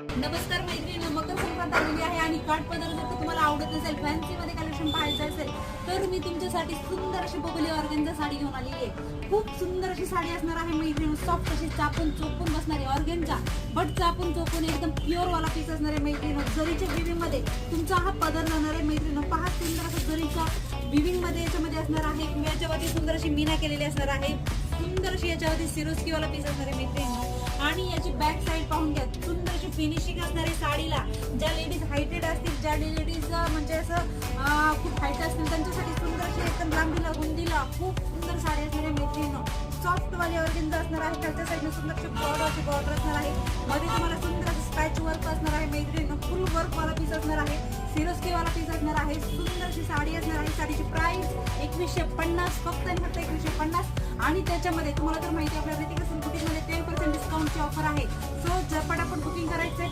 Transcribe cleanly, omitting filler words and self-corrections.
नमस्कार मैत्रिणी, मकर संक्रांत आलेली आहे आणि काठपदर जर का तुम्हाला आवडत नसेल, फॅन्सी मध्ये कलेक्शन पाहायचं असेल तर मी तुमच्यासाठी सुंदर अशी बबली ऑर्गेन्झा साडी घेऊन आलेली आहे. खूप सुंदर अशी साडी असणार आहे मैत्रिणी. सॉफ्ट अशी चापून चोपून बसणारी ऑर्गेन्झा, बट चापून चोपून एकदम प्युअर वाला पीस असणार आहे मैत्रिणी. जरीच्या विविंग मध्ये तुमचा हा पदर राहणार आहे मैत्रिणी. पहा, सुंदर असं जरीच्या विविंग मध्ये याच्यामध्ये असणार आहे. याच्यावरती सुंदर अशी मीना केलेली असणार आहे. सुंदर अशी याच्यावरती सिरोस्की वाला पीस असणार आहे मैत्रिणी. आणि याची बॅक साईड पाहून घ्या, सुंदर अशी फिनिशिंग असणार आहे साडीला. ज्या लेडीज हायटेड असतील, ज्या लेडीज म्हणजे असं खूप हाईट असतील, त्यांच्यासाठी सुंदर अशी एकदम लांबीला रुंदीला खूप सुंदर साडी असणार आहे मैत्रिणी. सॉफ्ट वाली ऑर्गेन्झा असणार आहे. त्याच्या साईडने सुंदर अशी बॉर्डर असणार आहे. मध्ये तुम्हाला सुंदर असं स्पॅच वर्क असणार आहे मैत्रिणी. फुल वर्क वाला पीस असणार आहे. सिरोस्की वाला पीस असणार आहे. सुंदर अशी साडी असणार आहे. साडीची प्राइस 2150, फक्त आणि फक्त 2150. आणि त्याच्यामध्ये तुम्हाला तर माहिती आपल्या ऋतिका सिल्क बुटीकमध्ये 10% डिस्काउंटची ऑफर आहे. सो पटापट बुकिंग करायचं.